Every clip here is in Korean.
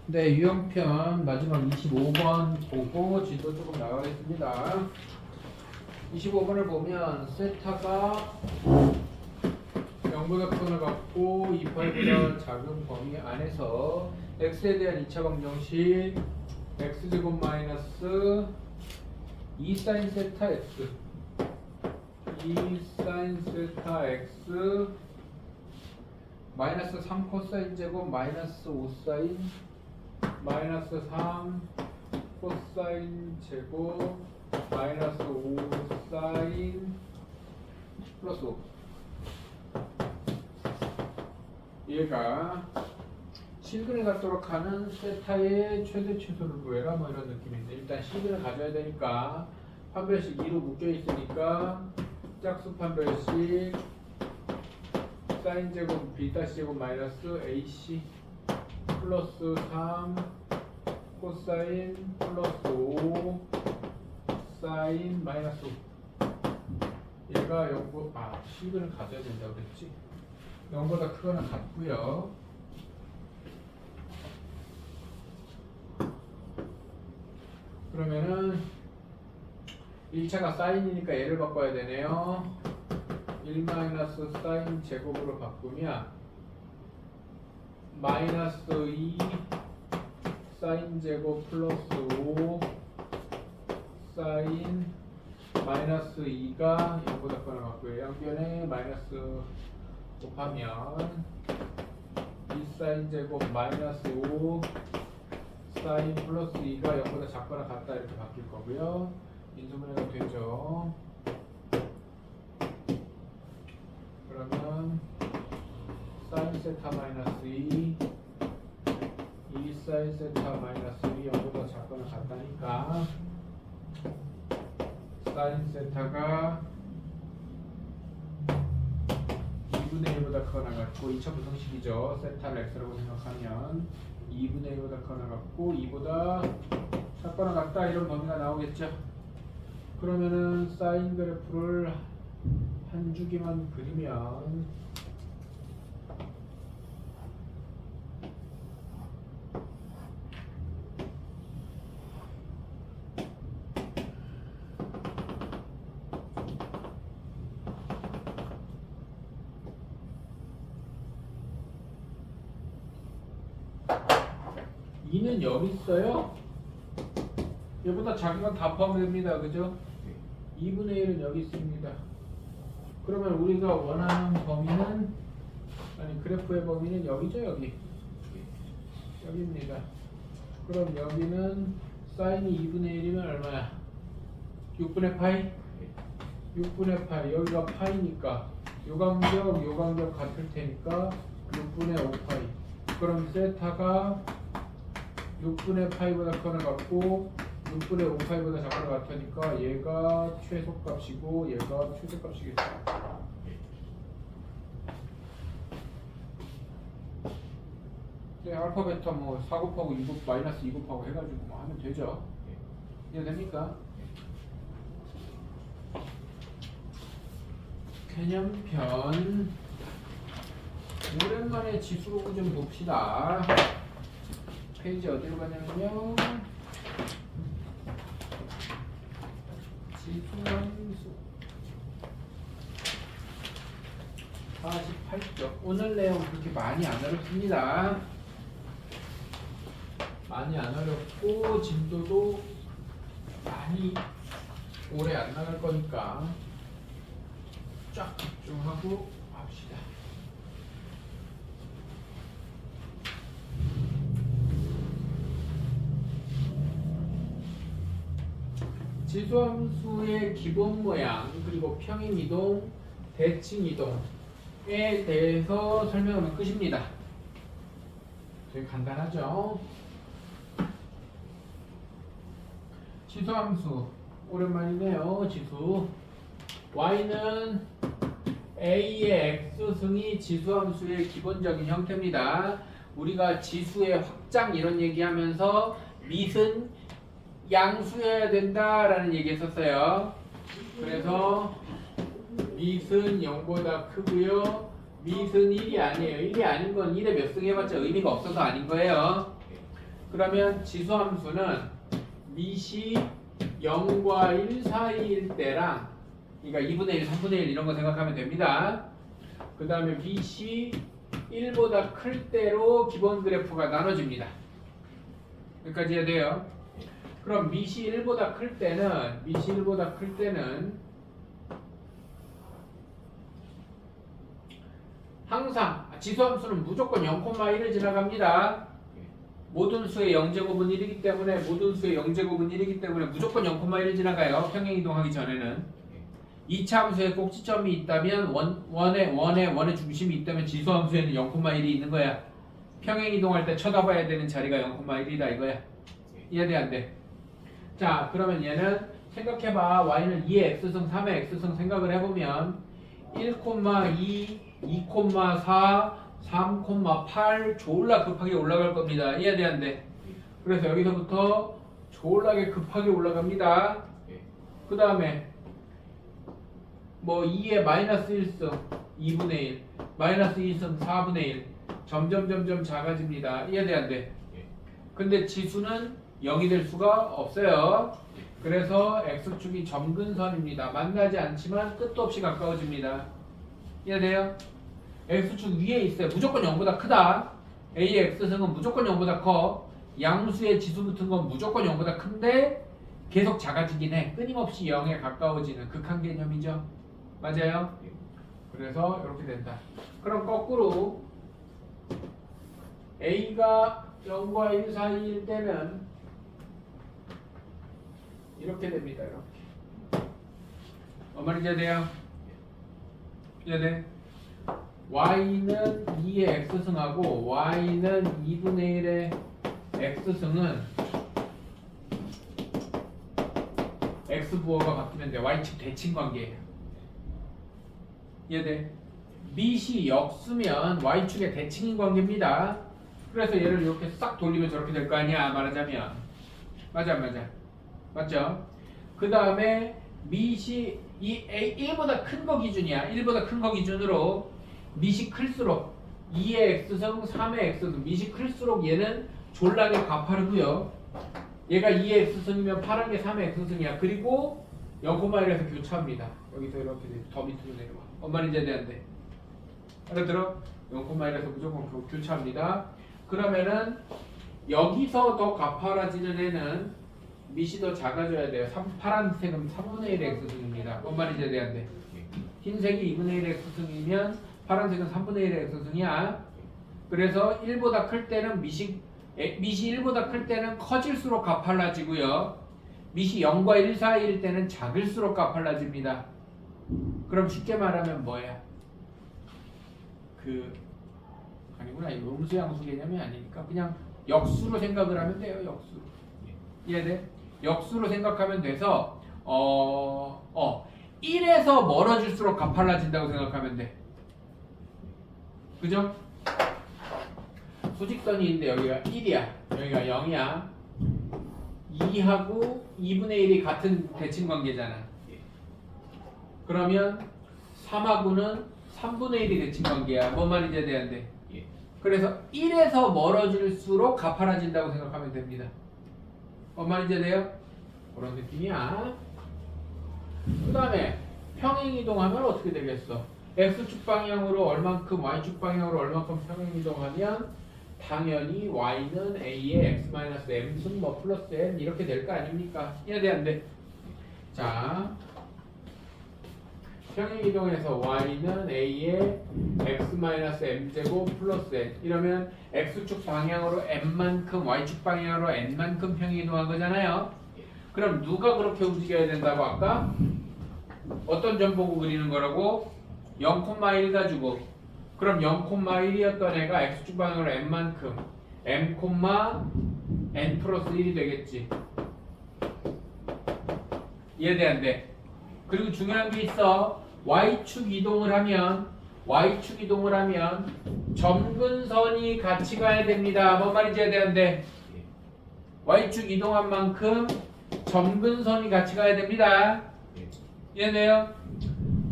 네, 유형편 마지막 25번 보고 진도 조금 나가겠습니다. 25번을 보면 세타가 0보다 크거나 같고 2파이보다 작은 범위 안에서 x에 대한 2차 방정식 x제곱 마이너스 2 사인 세타 x 2 사인 세타 x 마이너스 3 코사인 제곱 마이너스 5 사인 마이너스 3 코사인 제곱 마이너스 5 사인 플러스 5 얘가 실근에 갖도록 하는 세타의 최대 최소를 구해라 뭐 이런 느낌인데 일단 실근을 가져야 되니까 판별식 2로 묶여 있으니까 짝수 판별식 사인 제곱 비타 제곱 마이너스 AC 플러스 3 코사인 플러스 5 사인 마이너스 5 얘가 0보 실근을 가져야 된다고 그랬지 0보다 크거나 같고요 그러면은 1차가 사인이니까 얘를 바꿔야 되네요 1 마이너스 사인 제곱으로 바꾸면 마이너스 2 사인 제곱 플러스 5 사인 마이너스 2가 0보다 크거나 같고요 양변에 마이너스 곱하면 2 사인 제곱 마이너스 5 사인 플러스 2가 0보다 작거나 같다 이렇게 바뀔 거고요 인수분해가 되죠 그러면 사인 세타 마이너스 2 사인 세타 마이너스 2 0보다 작거나 같다니까 사인 세타가 2분의 1보다 크거나 같고 2차 부등식이죠 세타를 x라고 생각하면 2분의 1보다 크거나 같고 2보다 작거나 같다 이런 범위가 나오겠죠 그러면은 사인 그래프를 한 주기만 그리면 이는 여기 있어요. 얘보다 작은 건 다 포함됩니다. 그죠? 2분의 1은 여기 있습니다. 그러면 우리가 원하는 범위는 아니 그래프의 범위는 여기죠. 여기입니다. 그럼 여기는 사인이 2분의 1이면 얼마야? 6분의 파이? 6분의 파이 여기가 파이니까 요 간격 같을 테니까 6분의 5파이 그럼 세타가 6분의 파이보다 크거나 같고 6분의 5파이보다 작거나 같으니까 얘가 최소값이고 얘가 최대값이겠죠. 네, 알파 베타 뭐 4 곱하고 2 곱 마이너스 2 곱하고 해가지고 뭐 하면 되죠. 이해됩니까? 개념편 오랜만에 지수로 좀 봅시다. 페이지 어디로 가냐면요 지수함수 48쪽 오늘 내용 그렇게 많이 안 어렵습니다 많이 안 어렵고 진도도 많이 오래 안 나갈 거니까 쫙 집중하고 합시다 지수함수의 기본 모양 그리고 평행 이동, 대칭 이동에 대해서 설명하면 끝입니다. 되게 간단하죠? 지수함수 오랜만이네요. 지수 y는 a의 x승이 지수함수의 기본적인 형태입니다. 우리가 지수의 확장 이런 얘기하면서 밑은 양수여야 된다라는 얘기 했었어요. 그래서 밑은 0보다 크고요. 밑은 1이 아니에요. 1이 아닌 건 1에 몇 승 해봤자 의미가 없어서 아닌 거예요. 그러면 지수함수는 밑이 0과 1 사이일 때랑 그러니까 2분의 1, 3분의 1 이런 거 생각하면 됩니다. 그 다음에 밑이 1보다 클 때로 기본 그래프가 나눠집니다. 여기까지 해야 돼요. 그럼 밑이 1보다 클 때는 항상 지수함수는 무조건 0,1을 지나갑니다. 모든 수의 0제곱은 1이기 때문에 무조건 0,1을 지나가요. 평행이동하기 전에는. 2차 함수에 꼭지점이 있다면 원의 중심이 있다면 지수함수에는 0,1이 있는 거야. 평행이동할 때 쳐다봐야 되는 자리가 0,1이다 이거야. 이해돼 안 돼? 자 그러면 얘는 생각해봐. y는 2의 x승 3의 x승 생각을 해보면 1,2 2,4 3,8 졸라 급하게 올라갈 겁니다. 이해돼 안 돼? 그래서 여기서부터 졸라게 급하게 올라갑니다. 그 다음에 뭐 2의 마이너스 1승 2분의 1 마이너스 2승 4분의 1 점점 작아집니다. 이해돼 안 돼? 근데 지수는 0이 될 수가 없어요. 그래서 x축이 점근선입니다. 만나지 않지만 끝도 없이 가까워집니다. 이해돼요? x축 위에 있어요. 무조건 0보다 크다. a의 x승은 무조건 0보다 커. 양수의 지수 붙은 건 무조건 0보다 큰데 계속 작아지긴 해. 끊임없이 0에 가까워지는 극한 개념이죠. 맞아요? 그래서 이렇게 된다. 그럼 거꾸로 a가 0과 1 사이일 때는 이렇게 됩니다. 이렇게. 말인지 이해돼요? 이해돼? y는 2의 x승하고 y는 2분의 1의 x승은 x부호가 바뀌면 돼. y축 대칭 관계예요. 이해돼? 밑이 역수면 y축의 대칭인 관계입니다. 그래서 얘를 이렇게 싹 돌리면 저렇게 될 거 아니야. 말하자면 맞아 맞죠? 그 다음에 밑이 이 1보다 큰 거 기준이야. 1보다 큰 거 기준으로 밑이 클수록 2의 x승 3의 x승 밑이 클수록 얘는 졸라게 가파르고요. 얘가 2의 x승이면 파란 게 3의 x승이야. 그리고 0,1에서 교차합니다. 여기서 이렇게 더 밑으로 내려와. 말인지 이해돼? 알아들어? 0,1에서 무조건 교차합니다. 그러면은 여기서 더 가파라지는 애는 밑이 더 작아져야 돼요. 파란색은 3분의 1의 x승입니다. 말인지 이해돼? 흰색이 2분의 1의 x승이면 파란색은 3분의 1의 x승이야. 그래서 1보다 클 때는 밑이 1보다 클 때는 커질수록 가팔라지고요. 밑이 0과 1 사이일 때는 작을수록 가팔라집니다. 그럼 쉽게 말하면 뭐야? 아니구나. 이 음수 양수 개념이 아니니까 그냥 역수로 생각을 하면 돼요. 역수로. 이해돼? 역수로 생각하면 돼서 1에서 멀어질수록 가팔라진다고 생각하면 돼. 그죠? 수직선이 있는데 여기가 1이야. 여기가 0이야. 2하고 2분의 1이 같은 대칭 관계잖아. 그러면 3하고는 3분의 1이 대칭 관계야. 뭔 말인지 이해돼? 그래서 1에서 멀어질수록 가파라진다고 생각하면 됩니다. 뭔 말인지 이해돼요? 그런 느낌이야. 그 다음에 평행이동하면 어떻게 되겠어? x축 방향으로 얼만큼, y축 방향으로 얼만큼 평행이동하면 당연히 y는 a의 x-m승 뭐 플러스 n 이렇게 될 거 아닙니까? 이해돼 안 돼? 자, 평행이동해서 y는 a의 x-m제곱 플러스 n 이러면 x축 방향으로 n만큼, y축 방향으로 n만큼 평행이동한 거잖아요. 그럼 누가 그렇게 움직여야 된다고 아까? 어떤 점 보고 그리는 거라고? 0,1 가지고. 그럼 0,1이었던 애가 x축 방향으로 n만큼 m, n 플러스 1이 되겠지. 이해돼 안 돼? 그리고 중요한 게 있어. y축 이동을 하면 점근선이 같이 가야 됩니다. 뭔 말인지 이해돼 안 돼? y축 이동한 만큼 점근선이 같이 가야 됩니다. 이해돼요?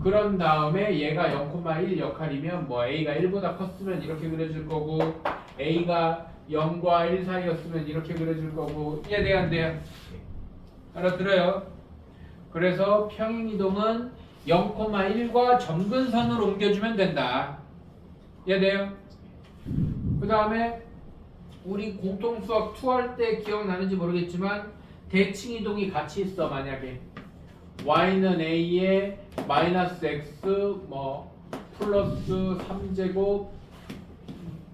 그런 다음에 얘가 0,1 역할이면 뭐 a가 1보다 컸으면 이렇게 그려줄 거고 a가 0과 1 사이였으면 이렇게 그려줄 거고 이해돼요 안 돼요? 알아들어요? 그래서 평행이동은 0,1과 점근선을 옮겨주면 된다. 이해돼요? 그 다음에 우리 공통수학 2 할 때 기억나는지 모르겠지만 대칭이동이 같이 있어. 만약에 y는 a에 마이너스 x 뭐 플러스 3제곱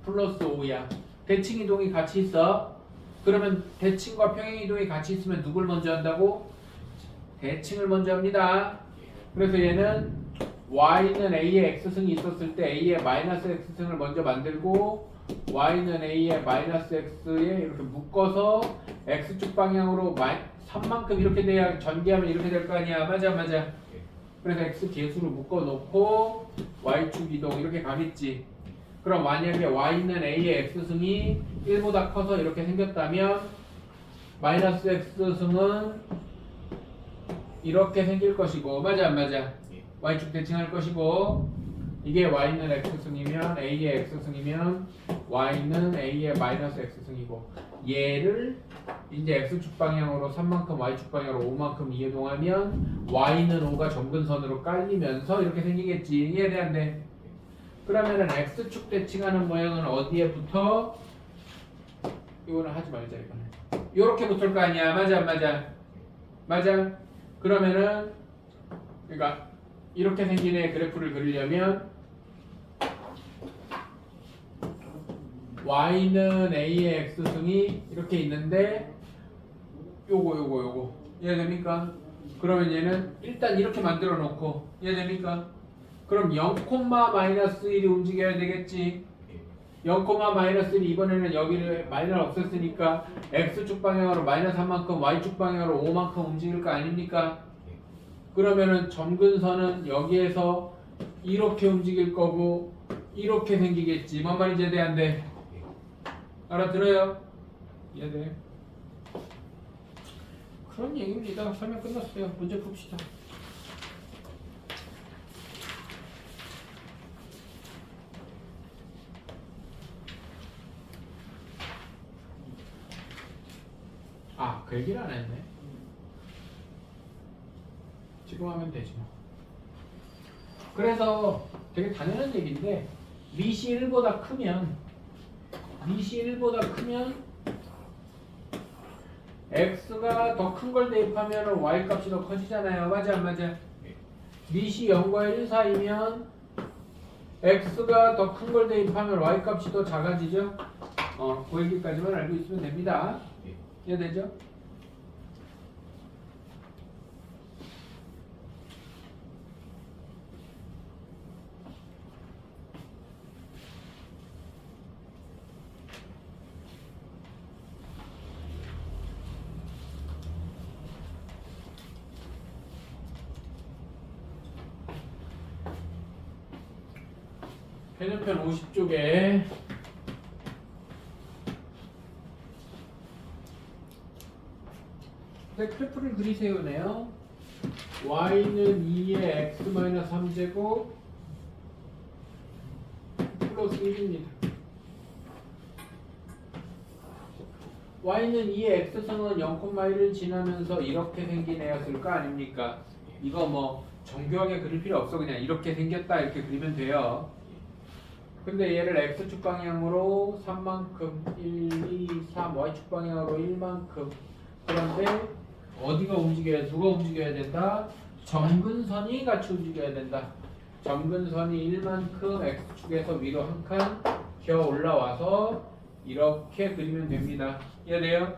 플러스 5야. 대칭이동이 같이 있어. 그러면 대칭과 평행이동이 같이 있으면 누굴 먼저 한다고? 대칭을 먼저 합니다. 그래서 얘는 y는 a에 x승이 있었을 때 a에 마이너스 x승을 먼저 만들고 y는 a에 마이너스 x에 이렇게 묶어서 x축 방향으로 3만큼 이렇게 돼야 전개하면 이렇게 될 거 아니야. 맞아 맞아. 그래서 x 계수로 묶어 놓고 y축 이동 이렇게 가겠지. 그럼 만약에 y는 a의 x승이 1보다 커서 이렇게 생겼다면 마이너스 x승은 이렇게 생길 것이고 맞아 안 맞아? y축 대칭할 것이고 이게 y는 x승이면 a의 x승이면 y는 a의 마이너스 x승이고 얘를 이제 x축 방향으로 3만큼 y축 방향으로 5만큼 이동하면 y는 5가 점근선으로 깔리면서 이렇게 생기겠지. 이해돼 안 돼? 그러면은 x축 대칭하는 모양은 어디에 붙어? 이거는 하지 말자 이거는. 요렇게 붙을 거 아니야. 맞아 안 맞아? 맞아. 그러면은 그러니까 이렇게 생긴 애 그래프를 그리려면 y는 a의 x승이 이렇게 있는데 요거 이해됩니까? 그러면 얘는 일단 이렇게 만들어 놓고 이해됩니까? 그럼 0,-1이 움직여야 되겠지. 0,-1이 이번에는 여기를 마이너스 없앴으니까 x축 방향으로 마이너스 3만큼 y축 방향으로 5만큼 움직일 거 아닙니까? 그러면은 점근선은 여기에서 이렇게 움직일 거고 이렇게 생기겠지. 뭔 말인지 이해돼 안 돼? 알아들어요? 이해돼? 그런 얘기입니다. 설명 끝났어요. 문제 풉시다. 아, 그 얘기를 안 했네. 지금 하면 되지 뭐. 그래서 되게 당연한 얘기인데 미시 1보다 크면 x가 더 큰 걸 대입하면 y 값이 더 커지잖아요. 맞아 안 맞아? 미시 0과 1 사이면 x가 더 큰 걸 대입하면 y 값이 더 작아지죠. 그 얘기까지만 알고 있으면 됩니다. 이해되죠? 해전편 50쪽에 그래프를 그리세요네요. y는 2의 x-3제곱 플러스 1입니다. y는 2의 x승은 0,1을 지나면서 이렇게 생긴 애였을 거 아닙니까? 이거 뭐 정교하게 그릴 필요 없어. 그냥 이렇게 생겼다 이렇게 그리면 돼요. 근데 얘를 x축 방향으로 3만큼 1, 2, 3 y축 방향으로 1만큼 그런데 어디가 움직여야 누가 움직여야 된다? 점근선이 같이 움직여야 된다. 점근선이 1만큼 x축에서 위로 한 칸 기어 올라와서 이렇게 그리면 됩니다. 이해돼요?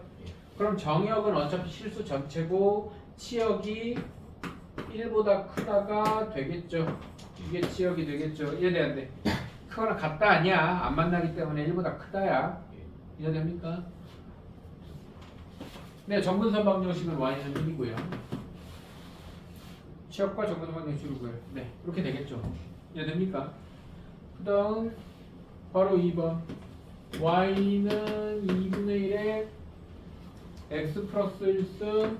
그럼 정역은 어차피 실수 전체고 치역이 1보다 크다가 되겠죠. 이게 치역이 되겠죠. 이해돼 안 돼? 크거나 같다 아니야. 안 만나기 때문에 1보다 크다야. 이해됩니까? 네, 점근선 방정식은 y는 1이고요. 치역과 점근선 방정식을 구해요. 네, 이렇게 되겠죠. 이해됩니까? 그 다음 바로 2번 y는 2분의 1에 x 플러스 1승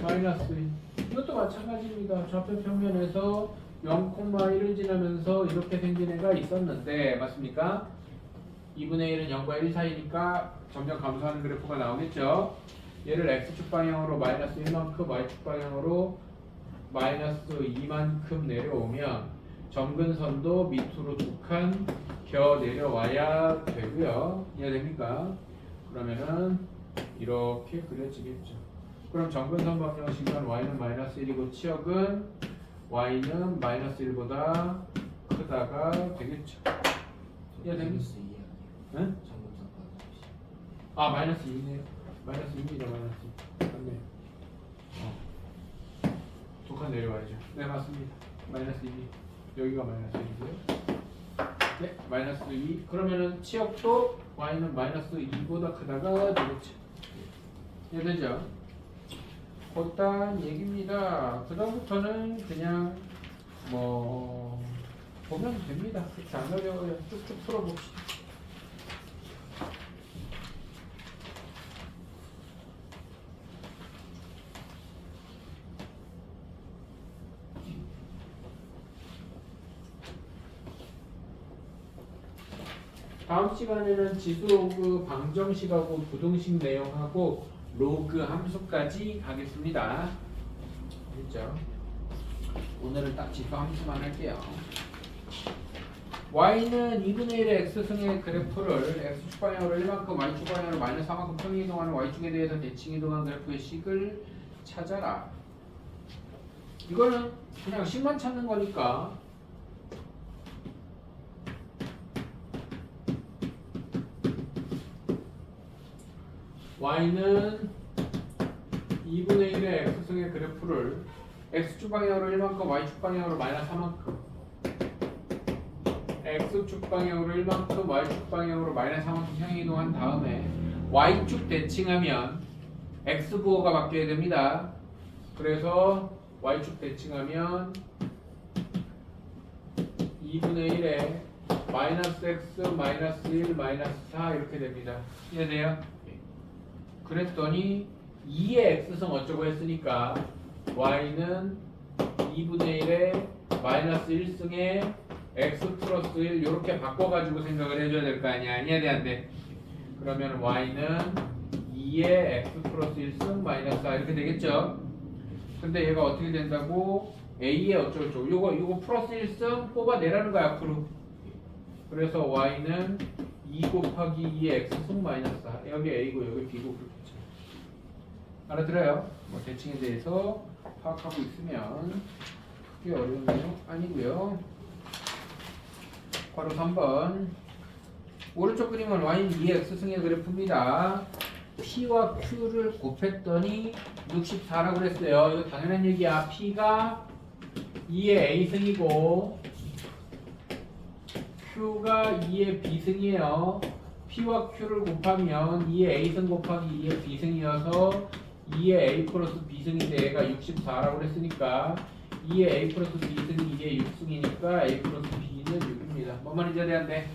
마이너스 1. 이것도 마찬가지입니다. 좌표 평면에서 0,1을 지나면서 이렇게 생긴 애가 있었는데 맞습니까? 2분의 1은 0과 1 사이니까 점점 감소하는 그래프가 나오겠죠. 얘를 x축 방향으로 마이너스 1만큼, y축 방향으로 마이너스 2만큼 내려오면 점근선도 밑으로 두 칸 겨 내려와야 되고요. 이해됩니까? 그러면은 이렇게 그려지겠죠. 그럼 점근선 방정식은 y는 마이너스 1이고 치역은 y는 마이너스 1보다 크다가 되겠죠. 이해됩니까? 응? 아 마이너스 2네요. 마이너스 2입니다. 마이너스 2. 맞네요. 두 칸 내려와야죠. 네 맞습니다. 마이너스 2. 여기가 마이너스 1이고요. 네 마이너스 2. 그러면은 치역도 y는 마이너스 2보다 크다가 되겠죠. 이해되죠? 그딴 얘기입니다. 그 다음부터는 그냥 뭐 보면 됩니다. 그렇게 안 어려워요. 쭉쭉 풀어봅시다. 다음 시간에는 지수 로그 방정식하고 부등식 내용하고 로그 함수까지 하겠습니다. 됐죠? 오늘은 딱 지수 함수만 할게요. y는 2분의 1의 x승의 그래프를 x축 방향으로 1만큼 y축 방향으로 마이너스 4만큼 평이동하는 y축에 대해서 대칭 이동한 그래프의 식을 찾아라. 이거는 그냥 식만 찾는 거니까 y는 2분의 1의 x승의 그래프를 x축 방향으로 1만큼 y축 방향으로 마이너스 4만큼 x축 방향으로 1만큼 y축 방향으로 마이너스 4만큼 평행이동한 다음에 y축 대칭하면 x부호가 바뀌어야 됩니다. 그래서 y축 대칭하면 2분의 1에 마이너스 x 마이너스 1 마이너스 4 이렇게 됩니다. 이해돼요? 그랬더니 2의 x승 어쩌고 했으니까 y는 2분의 1에 마이너스 1승에 x 플러스 1 이렇게 바꿔가지고 생각을 해줘야 될 거 아니야. 아니야 돼 안 돼? 그러면 y는 2의 x 플러스 1승 마이너스 4 이렇게 되겠죠. 근데 얘가 어떻게 된다고? a의 어쩌고저쩌고 요거 플러스 1승 뽑아내라는 거야 앞으로. 그래서 y는 2 곱하기 2의 x승 마이너스 4 여기 a고 여기 b고 그렇겠죠. 알아들어요? 뭐 대칭에 대해서 파악하고 있으면 크게 어려운 내용 아니고요. 바로 3번 오른쪽 그림은 y는 2의 x승의 그래프입니다. p와 q를 곱했더니 64라고 그랬어요. 이거 당연한 얘기야. p가 2의 a승이고 q가 2의 b승이에요. p와 q를 곱하면 2의 a승 곱하기 2의 b승이어서 2의 a 플러스 b승인데 얘가 64라고 그랬으니까 2의 a 플러스 b승이 이게 6승이니까 a 플러스 b는 6입니다. 뭔 말인지 알아야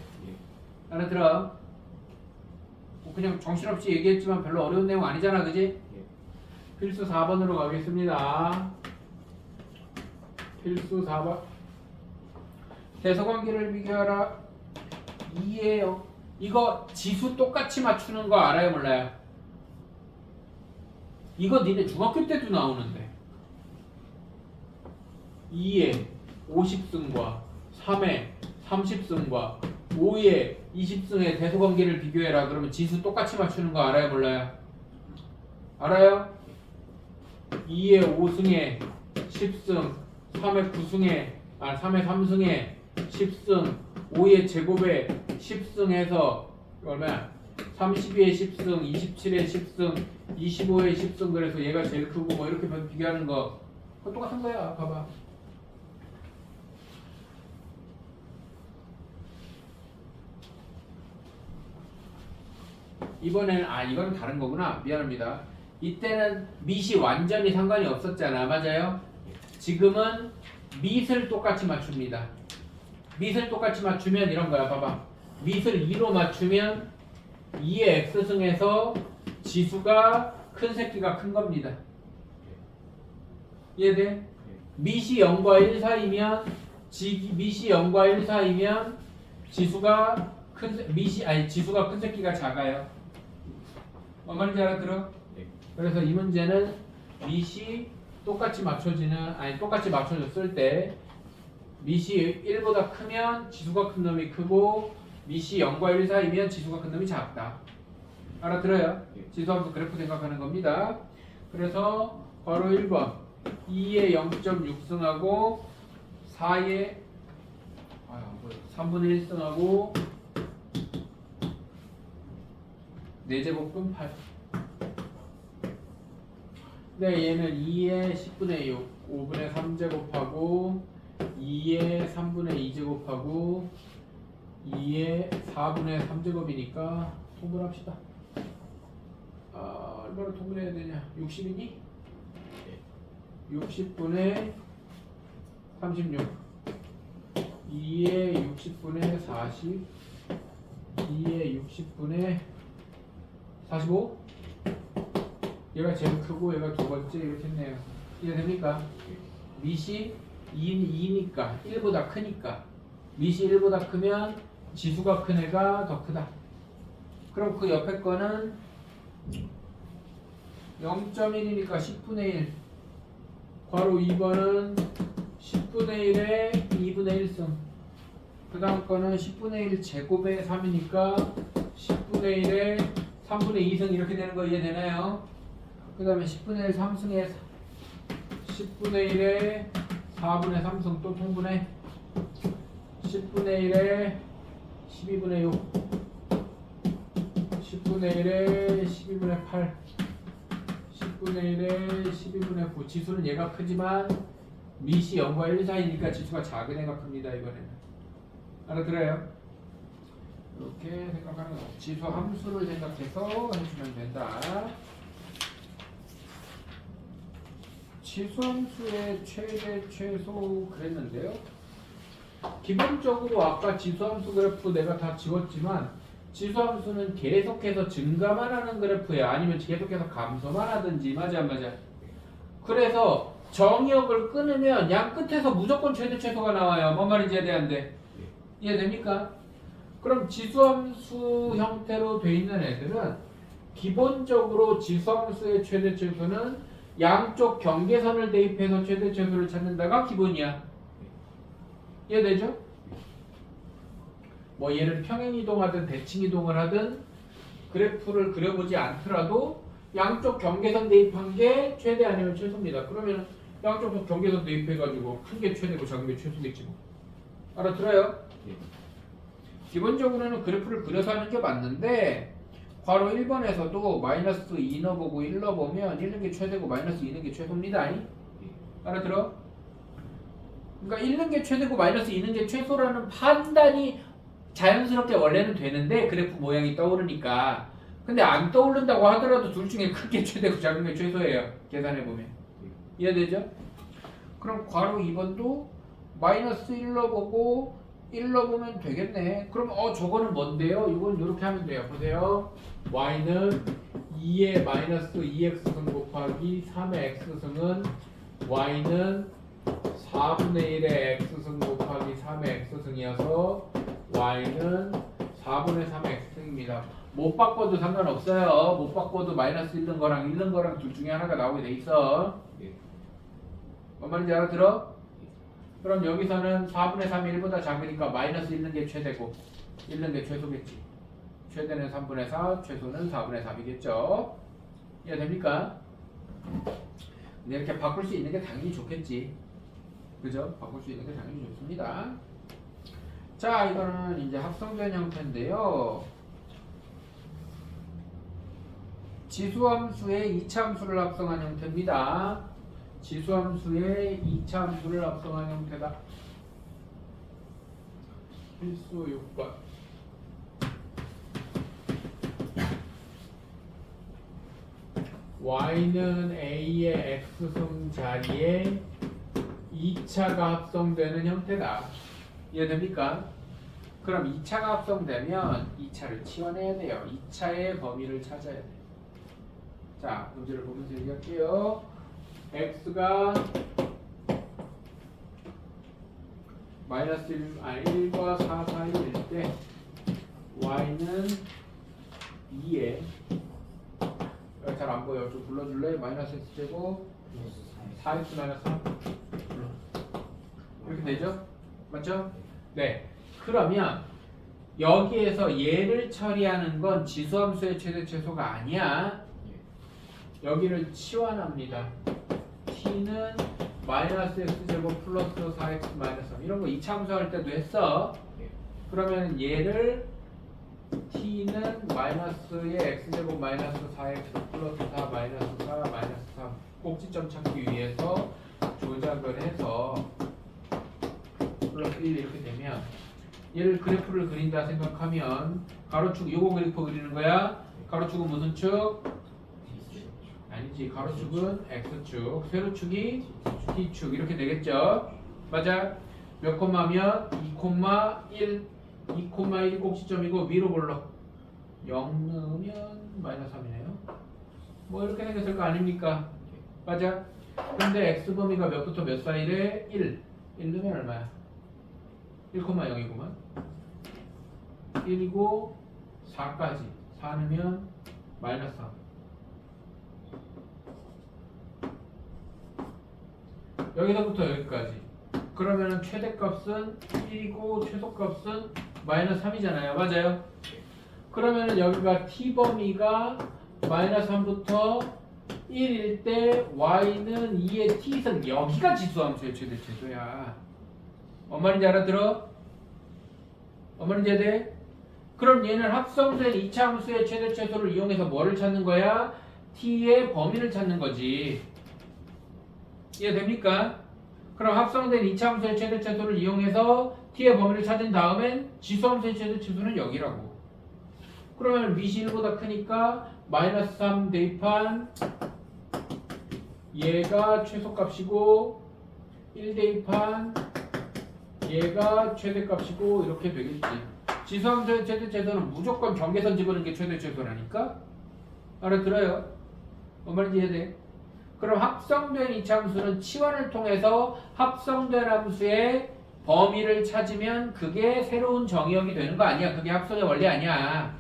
알아들어? 뭐 그냥 정신없이 얘기했지만 별로 어려운 내용 아니잖아, 그지? 필수 4번으로 가겠습니다. 필수 4번 대서관계를 비교하라 2예요. 이거 지수 똑같이 맞추는 거 알아요, 몰라요? 이거 니네 중학교 때도 나오는데 2에 50승과 3에 30승과 5에 20승의 대소관계를 비교해라. 그러면 지수 똑같이 맞추는 거 알아요, 몰라요? 알아요? 2에 5승에 10승 3에 9승에 3에 3승에 10승 5의 제곱에 10승 해서 얼마야? 32에 10승, 27에 10승, 25에 10승 그래서 얘가 제일 크고 뭐 이렇게 비교하는 거 그거 똑같은 거야. 봐봐. 이번에는 이건 다른 거구나. 미안합니다. 이때는 밑이 완전히 상관이 없었잖아. 맞아요? 지금은 밑을 똑같이 맞춥니다. 밑을 똑같이 맞추면 이런 거야. 봐봐. 밑을 2로 맞추면 2의 x승에서 지수가 큰 새끼가 큰 겁니다. 이해돼? 밑이 0과 1 사이면 밑이 0과 1 사이면 지수가 큰 지수가 큰 새끼가 작아요. 뭔 말인지 알아들어? 네. 그래서 이 문제는 밑이 똑같이 맞춰졌을 때 밑이 1보다 크면 지수가 큰 놈이 크고 밑이 0과 1 사이면 지수가 큰 놈이 작다. 알아들어요? 네. 지수함수 그래프 생각하는 겁니다. 그래서 괄호 1번 2의 0.6승하고 4의 3분의 1승하고 4제곱분 8. 네, 얘는 2의 10분의 6, 5분의 3제곱하고 2의 3분의 2제곱하고 2의 4분의 3제곱이니까 통분합시다. 얼마나 통분해야 되냐? 60이니? 60분의 36 2의 60분의 40 2의 60분의 45 얘가 제일 크고 얘가 두 번째 이렇게 했네요. 이해됩니까? 밑이 2니까 1보다 크니까 밑이 1보다 크면 지수가 큰 애가 더 크다. 그럼 그 옆에 거는 0.1이니까 10분의 1 괄호 2번은 10분의 1에 2분의 1승 그 다음 거는 10분의 1 제곱에 3이니까 10분의 1에 3분의 2승 이렇게 되는 거 이해되나요? 그 다음에 10분의 1 3승에 10분의 1에 4분의 3승 또 통분해 10분의 1에 12분의 6 10분의 1에 12분의 8 10분의 1에 12분의 9 지수는 얘가 크지만 밑이 0과 1 사이니까 지수가 작은 애가 큽니다. 이번에는 알아들어요? 이렇게 생각하는 거 지수 함수를 생각해서 해주면 된다. 지수 함수의 최대 최소 그랬는데요. 기본적으로 아까 지수 함수 그래프 내가 다 지웠지만 지수 함수는 계속해서 증가만 하는 그래프예요. 아니면 계속해서 감소만 하든지 맞아 안 맞아? 그래서 정의역을 끊으면 양 끝에서 무조건 최대 최소가 나와요. 뭔 말인지 이해돼? 이해됩니까? 그럼 지수함수 형태로 돼 있는 애들은 기본적으로 지수함수의 최대 최소는 양쪽 경계선을 대입해서 최대 최소를 찾는다가 기본이야. 이해되죠? 뭐 얘를 평행 이동하든 대칭 이동을 하든 그래프를 그려보지 않더라도 양쪽 경계선 대입한 게 최대 아니면 최소입니다. 그러면 양쪽 경계선 대입해가지고 큰 게 최대고 작은 게 최소겠지 뭐. 알아들어요? 기본적으로는 그래프를 그려서 하는 게 맞는데 괄호 1번에서도 마이너스 2 넣어보고 1 넣어보면 1는 게 최대고 마이너스 2는 게 최소입니다. 알아들어? 그러니까 1는 게 최대고 마이너스 2는 게 최소라는 판단이 자연스럽게 원래는 되는데 그래프 모양이 떠오르니까 근데 안 떠오른다고 하더라도 둘 중에 큰 게 최대고 작은 게 최소예요. 계산해보면 이해되죠? 그럼 괄호 2번도 마이너스 1 넣어보고 1 넣어보면 되겠네. 그럼 저거는 뭔데요? 이건 이렇게 하면 돼요. 보세요. y는 2의 마이너스 2x승 곱하기 3의 x승은 y는 4분의 1의 x승 곱하기 3의 x승이어서 y는 4분의 3의 x승입니다. 못 바꿔도 상관없어요. 못 바꿔도 마이너스 1는 거랑 1는 거랑 둘 중에 하나가 나오게 돼 있어. 뭔 말인지 알아들어? 그럼 여기서는 4분의 3이 1보다 작으니까 마이너스 1는 게 최대고 1는 게 최소겠지. 최대는 3분의 4, 최소는 4분의 3이겠죠. 이해됩니까? 근데 이렇게 바꿀 수 있는 게 당연히 좋겠지. 그죠? 바꿀 수 있는 게 당연히 좋습니다. 자, 이거는 이제 합성된 형태인데요. 지수함수의 2차 함수를 합성한 형태입니다. 지수함수의 2차 함수를 합성한 형태다. 필수 요건. y는 a의 x승 자리에 2차가 합성되는 형태다. 이해됩니까? 그럼 2차가 합성되면 2차를 치워내야 돼요. 2차의 범위를 찾아야 돼요. 자, 문제를 보면서 얘기할게요. x가 마이너스 1과 4 사이일 때 y는 2에 여기 잘 안 보여. 좀 불러줄래? 마이너스 x제곱 4x 마이너스 3 이렇게 되죠? 맞죠? 네. 그러면 여기에서 얘를 처리하는 건 지수함수의 최대 최소가 아니야. 여기를 치환합니다. t는 마이너스 x제곱 플러스 4x 마이너스 3 이런 거 이차함수 할 때도 했어. 그러면 얘를 t는 마이너스의 x제곱 마이너스 4x 플러스 4 마이너스 4 마이너스 3 꼭지점 찾기 위해서 조작을 해서 플러스 1 이렇게 되면 얘를 그래프를 그린다 생각하면 가로축 요거 그래프 그리는 거야. 가로축은 무슨 축? 아니지. 가로축은 x축, 세로축이 t축 이렇게 되겠죠. 맞아? 몇 콤마면 2,1 2,1이 꼭지점이고 위로 볼러 0 넣으면 마이너스 3이네요. 뭐 이렇게 생겼을 거 아닙니까? 맞아? 근데 x범위가 몇부터 몇 사이래? 1 넣으면 얼마야? 1,0이구만 1이고 4까지 4 넣으면 마이너스 3 여기서부터 여기까지 그러면 최대값은 1이고 최소값은 마이너스 3이잖아요. 맞아요? 그러면 여기가 t범위가 마이너스 3부터 1일 때 y는 2의 t선 여기가 지수함수의 최대 최소야. 뭔 말인지 알아들어? 뭔 말인지 해야 돼? 그럼 얘는 합성된 2차 함수의 최대 최소를 이용해서 뭐를 찾는 거야? t의 범위를 찾는 거지. 이해됩니까? 그럼 합성된 2차 함수의 최대 최소를 이용해서 t의 범위를 찾은 다음엔 지수함수의 최대 최소는 여기라고. 그러면 밑이 1보다 크니까 마이너스 3 대입한 얘가 최소값이고 1 대입한 얘가 최대값이고 이렇게 되겠지. 지수함수의 최대 최소는 무조건 경계선 집어넣는 게 최대 최소라니까. 알아들어요? 뭔 말인지 이해돼? 그럼 합성된 이차함수는 치환을 통해서 합성된 함수의 범위를 찾으면 그게 새로운 정의역이 되는 거 아니야. 그게 합성의 원리 아니야.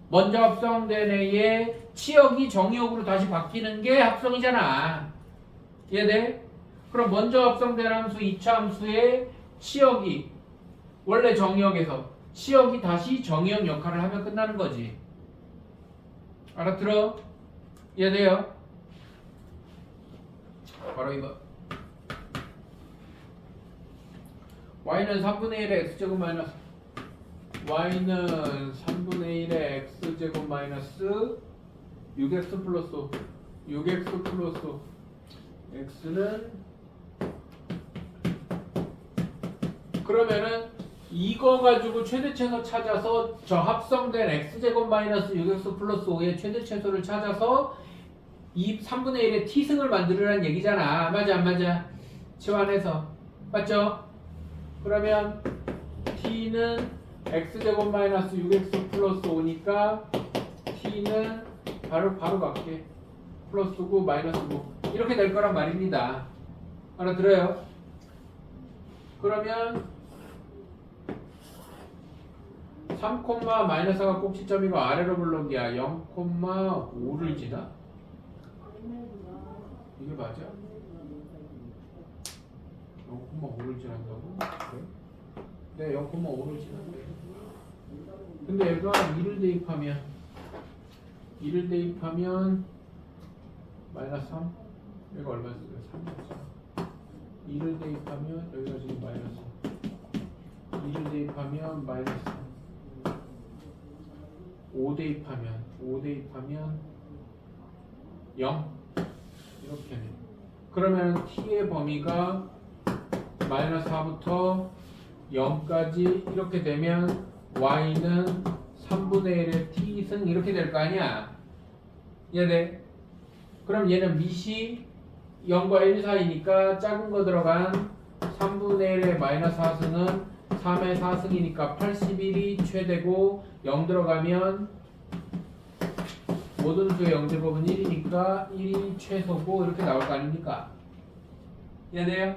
먼저 합성된 A의 치역이 정의역으로 다시 바뀌는 게 합성이잖아. 이해돼? 그럼 먼저 합성된 함수 2차 함수의 치역이 원래 정의역에서 치역이 다시 정의역 역할을 하면 끝나는 거지. 알아들어? 이해돼요? 바로 이거 y는 3분의 1의 x제곱 마이너스 y는 3분의 1의 x제곱 마이너스 6x 플러스 6x 플러스 x는 그러면은 이거 가지고 최대최소 찾아서 저 합성된 x제곱 마이너스 6x 플러스 5의 최대최소를 찾아서 이 3분의 1의 t승을 만들으라는 얘기잖아. 맞아 안 맞아? 치환해서 맞죠? 그러면 t는 x제곱 마이너스 6x 플러스 5니까 t는 바로 갈게. 플러스 9 마이너스 9 이렇게 될 거란 말입니다. 알아들어요? 그러면 3, 마이너스 4가 꼭지점이고 아래로 블록이야. 0,5를 지나? 이게 맞아? 0,5를 지난다고? 그래? 네, 0,5를 지난대. 근데 얘가 2를 대입하면 마이너스 3? 얘가 얼마였어요? 3이었죠. 2를 대입하면 여기가 지금 마이너스 2를 대입하면 마이너스 3. 5 대입하면 0 이렇게 돼. 그러면 t의 범위가 마이너스 4부터 0까지 이렇게 되면 y는 3분의 1의 t승 이렇게 될 거 아니야. 이해돼? 그럼 얘는 밑이 0과 1 사이니까 작은 거 들어간 3분의 1의 마이너스 4승은 3의 4승이니까 81이 최대고 0 들어가면 모든 수의 영제곱은 1이니까 1이 최소고 이렇게 나올 거 아닙니까? 이해돼요?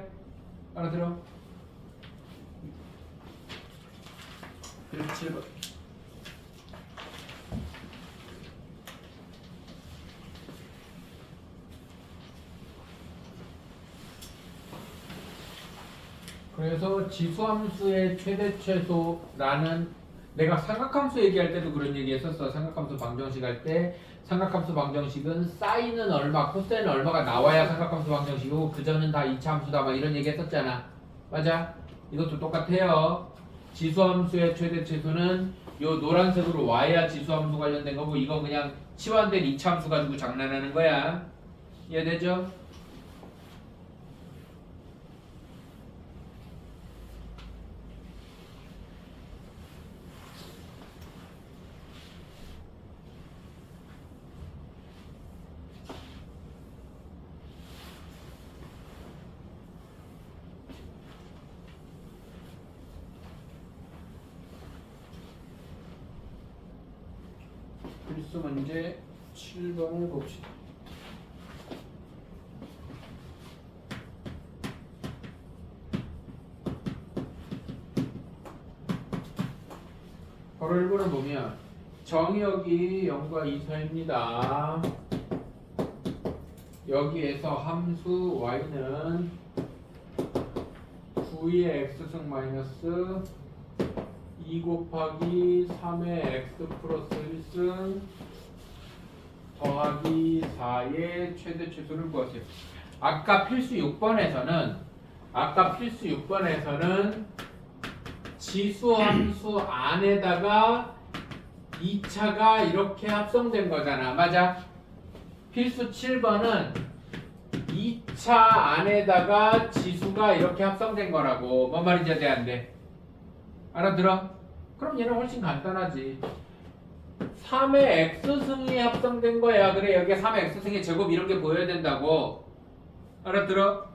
알아들어? 그래서 7번 그래서 지수함수의 최대 최소라는 내가 삼각함수 얘기할 때도 그런 얘기 했었어. 삼각함수 방정식 할 때 삼각함수 방정식은 사인은 얼마, 코사인은 얼마가 나와야 삼각함수 방정식이고 그전은 다 이차함수다 막 이런 얘기 했었잖아. 맞아? 이것도 똑같아요. 지수함수의 최대 최소는 요 노란색으로 와야 지수함수 관련된 거고 이거 그냥 치환된 이차함수 가지고 장난하는 거야. 이해되죠? 필수 문제 7번을 봅시다. 바로 1번을 보면 정의역이 0과 2 사이입니다. 여기에서 함수 y는 9의 x승 마이너스 2 곱하기 3의 x 플러스 1승 더하기 4의 최대 최소를 구하세요. 아까 필수 6번에서는 지수함수 안에다가 2차가 이렇게 합성된 거잖아. 맞아? 필수 7번은 2차 안에다가 지수가 이렇게 합성된 거라고. 뭔 말인지 이해 안 돼? 알아들어? 그럼 얘는 훨씬 간단하지. 3의 x승이 합성된 거야. 그래, 여기에 3의 x승의 제곱 이런 게 보여야 된다고. 알아들어?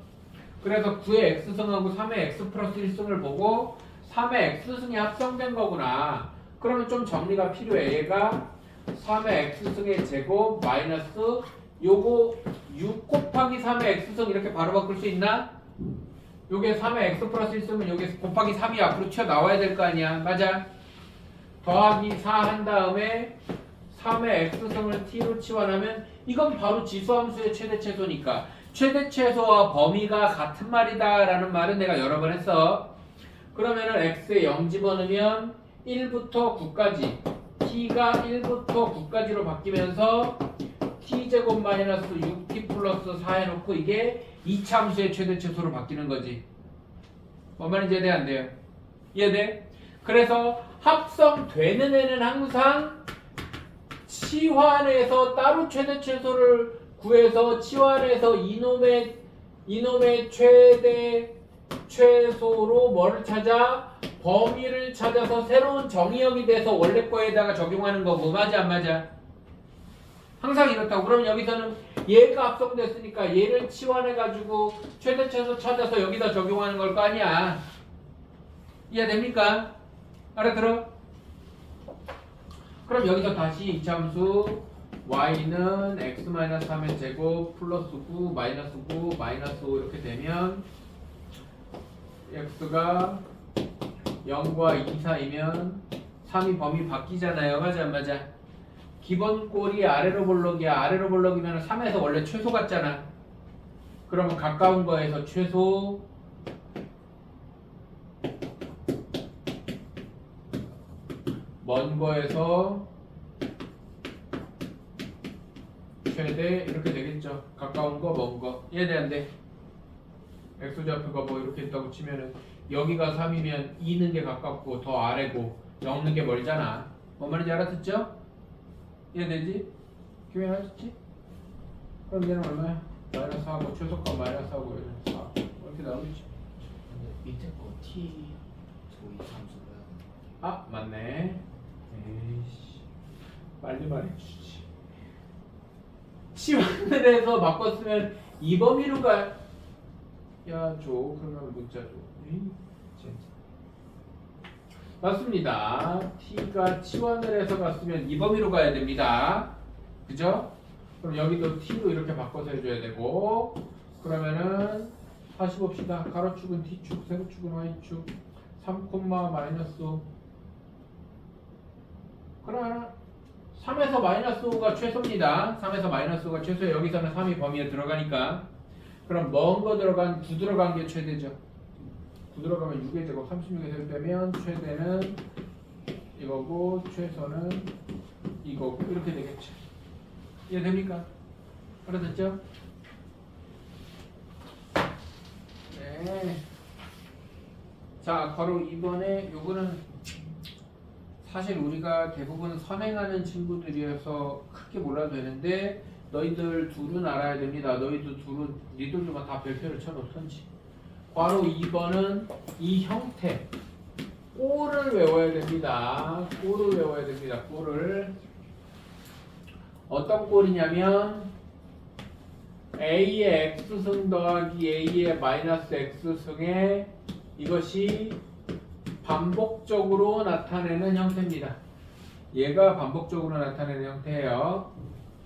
그래서 9의 x승하고 3의 x 플러스 1승을 보고 3의 x승이 합성된 거구나. 그러면 좀 정리가 필요해. 얘가 3의 x승의 제곱 마이너스 요거 6 곱하기 3의 x승 이렇게 바로 바꿀 수 있나? 요게 3의 x 플러스 1승은 요게 곱하기 3이 앞으로 튀어나와야 될 거 아니야. 맞아? 더하기 4 한 다음에 3의 x승을 t로 치환하면 이건 바로 지수함수의 최대 최소니까 최대 최소와 범위가 같은 말이다 라는 말은 내가 여러 번 했어. 그러면은 x에 0 집어넣으면 1부터 9까지 t가 1부터 9까지로 바뀌면서 t제곱 마이너스 6t 플러스 4 해놓고 이게 2차 함수의 최대 최소로 바뀌는 거지. 뭔 말인지 이해 안 돼요? 이해돼? 그래서 합성되는 애는 항상 치환해서 따로 최대 최소를 구해서 치환해서 이놈의 최대 최소로 뭐를 찾아? 범위를 찾아서 새로운 정의역이 돼서 원래 거에다가 적용하는 거고. 맞아 안 맞아? 항상 이렇다고. 그럼 여기서는 얘가 합성됐으니까 얘를 치환해가지고 최대 최소 찾아서 여기다 적용하는 걸 거 아니야. 이해됩니까? 알아들어? 그럼 여기서 다시 이차함수 y는 x-3의 제곱 플러스 9 마이너스 9 마이너스 5 이렇게 되면 x가 0과 2 사이면 3이 범위 바뀌잖아요. 맞아 안 맞아? 기본 꼴이 아래로 볼록이야. 아래로 볼록이면 3에서 원래 최소 같잖아. 그러면 가까운 거에서 최소 먼 거에서 최대 이렇게 되겠죠. 가까운 거, 먼 거. 이해돼 안 돼? x좌표가 뭐 이렇게 있다고 치면은 여기가 3이면 2 있는 게 가깝고 더 아래고 0 있는 게 멀잖아. 뭔 말인지 알아듣죠? 이해되지? 기회 하셨지? 그럼 얘는 얼마야? 마이너스 하고 최소값 마이너스 하고 4 이렇게 나오겠지. 근데 밑에 거 t 저희 함수가요. 아 맞네. 에이씨 빨리 말해주지. 치환을 해서 바꿨으면 이 범위로 가. 야 줘. 그러면 문자 줘. 맞습니다. t가 치환을 해서 갔으면 이 범위로 가야 됩니다. 그죠? 그럼 여기도 t로 이렇게 바꿔서 해줘야 되고 그러면은 다시 봅시다. 가로축은 t축, 세로축은 y축 3, 마이너스 5 그러면 3에서 마이너스 5가 최소입니다. 3에서 마이너스 5가 최소에 여기서는 3이 범위에 들어가니까 그럼 먼 거 들어간 9 들어간 게 최대죠. 9 들어가면 6의 제곱 36에서 빼면 최대는 이거고 최소는 이거고 이렇게 되겠죠. 이해됩니까? 알아듣죠? 네. 자, 바로 이번에 요거는 사실 우리가 대부분 선행하는 친구들이어서 크게 몰라도 되는데 너희들 둘은 알아야 됩니다. 너희들 둘은 니들도만 다 별표를 쳐놓던지. 바로 2번은 이 형태 꼴을 외워야 됩니다. 꼴을 외워야 됩니다. 꼴을 어떤 꼴이냐면 A의 X승 더하기 A의 마이너스 X승에 이것이 반복적으로 나타내는 형태입니다. 얘가 반복적으로 나타내는 형태예요.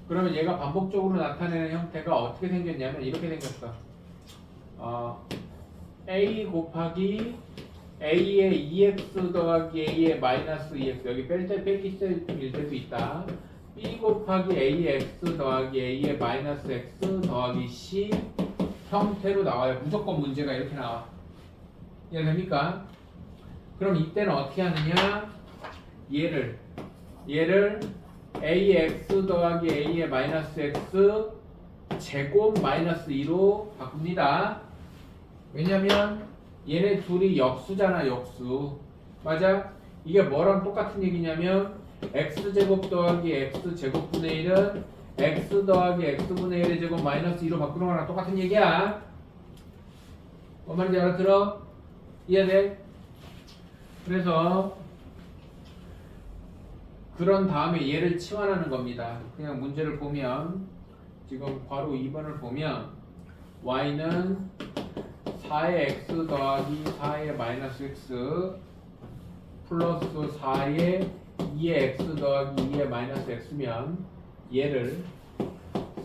그러면 얘가 반복적으로 나타내는 형태가 어떻게 생겼냐면 이렇게 생겼어. A 곱하기 A의 2X 더하기 A의 마이너스 2X 여기 뺄 때 뺄기 일 때도 있다. B 곱하기 AX 더하기 A의 마이너스 X 더하기 C 형태로 나와요. 무조건 문제가 이렇게 나와. 이해됩니까? 그럼 이때는 어떻게 하느냐? 얘를 AX 더하기 A의 마이너스 X 제곱 마이너스 2로 바꿉니다. 왜냐면 얘네 둘이 역수잖아. 역수. 맞아? 이게 뭐랑 똑같은 얘기냐면 x제곱 더하기 x제곱분의 1은 x 더하기 x분의 1의 제곱 마이너스 2로 바꾸는 거랑 똑같은 얘기야. 뭔 말인지 알아들어? 이해돼? 그래서 그런 다음에 얘를 치환하는 겁니다. 그냥 문제를 보면 지금 바로 2번을 보면 y는 4의 x 더하기 4의 마이너스 x 플러스 4의 2의 x 더하기 2의 마이너스 x면 얘를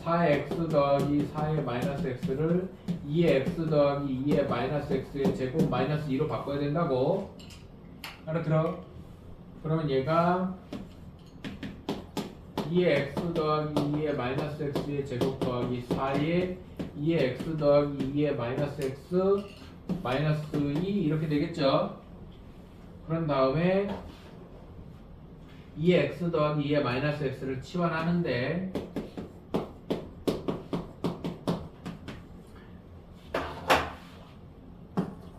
4의 x 더하기 4의 마이너스 x를 2의 x 더하기 2의 마이너스 x의 제곱 마이너스 2로 바꿔야 된다고. 알아들어? 그러면 얘가 2의 x 더하기 2의 마이너스 x의 제곱 더하기 4의 2의 x 더하기 2의 마이너스 x 마이너스 2 이렇게 되겠죠. 그런 다음에 2의 x 더하기 2의 마이너스 x를 치환하는데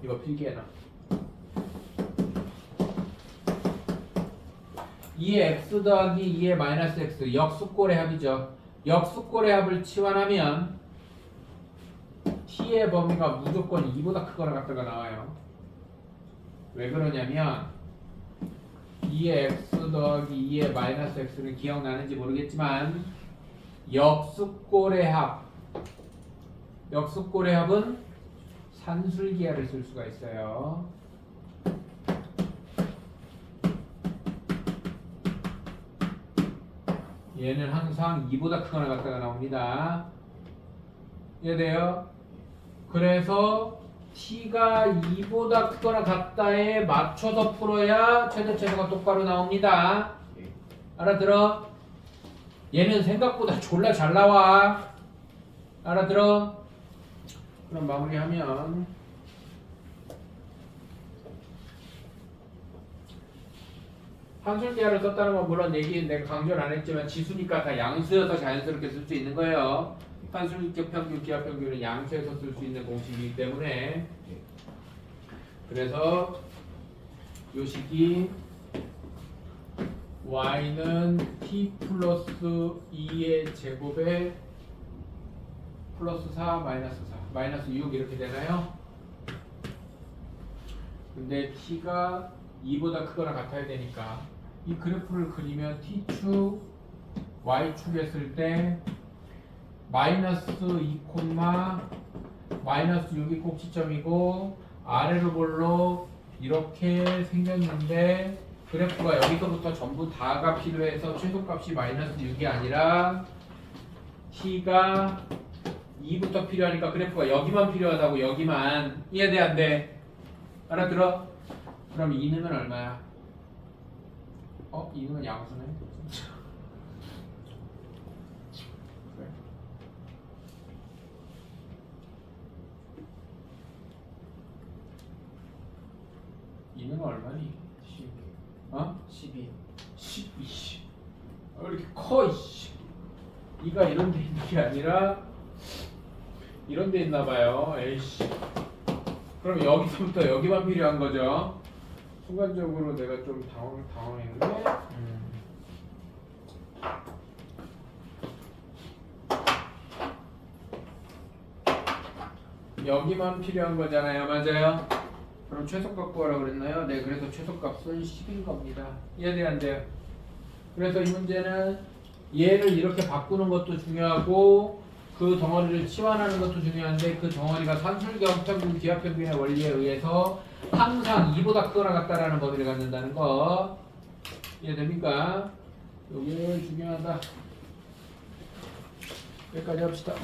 이거 필기해놔. 2의 x 더하기 2의 마이너스 x 역수꼴의 합이죠. 역수꼴의 합을 치환하면 t의 범위가 무조건 2보다 크거나 같다가 나와요. 왜 그러냐면 2의 x 더하기 2의 마이너스 x는 기억나는지 모르겠지만 역수꼴의 합은 산술기하를 쓸 수가 있어요. 얘는 항상 2보다 크거나 같다가 나옵니다. 이해돼요? 그래서 t가 2보다 크거나 같다에 맞춰서 풀어야 최대최소가 똑바로 나옵니다. 알아들어? 얘는 생각보다 졸라 잘 나와. 알아들어? 그럼 마무리하면 한술기하를 썼다는 건 물론 얘기는 내가 강조는 안 했지만 지수니까 다 양수여서 자연스럽게 쓸 수 있는 거예요. 한술기 평균, 기하 평균은 양수에서 쓸 수 있는 공식이기 때문에 그래서 요 식이 y는 t 플러스 2의 제곱에 플러스 4 마이너스 4 마이너스 6 이렇게 되나요? 근데 t가 2보다 크거나 같아야 되니까 이 그래프를 그리면 t축 y축 했을 때 마이너스 2, 마이너스 6이 꼭지점이고 아래로 볼로 이렇게 생겼는데 그래프가 여기서부터 전부 다가 필요해서 최소값이 마이너스 6이 아니라 t가 2부터 필요하니까 그래프가 여기만 필요하다고. 여기만. 이해돼 안 돼? 알아들어? 그럼 2능은 얼마야? 2능은 양수네. 그래. 얼마니? 12. 어? 12. 12. 왜 이렇게 커 이씨. 이가 이런 데 있는 게 아니라 이런 데 있나 봐요. 에이씨. 그럼 여기서부터 여기만 필요한 거죠. 순간적으로 내가 좀 당황했네. 여기만 필요한 거잖아요. 맞아요? 그럼 최소값 구하라고 그랬나요? 네, 그래서 최소값은 10인 겁니다. 이해돼요, 안 돼요? 그래서 이 문제는 얘를 이렇게 바꾸는 것도 중요하고 그 덩어리를 치환하는 것도 중요한데 그 덩어리가 산술경 평균 기하평균의 원리에 의해서 항상 2보다 크거나 같다라는 범위를 갖는다는 거 이해됩니까? 이게 중요하다. 여기까지 합시다.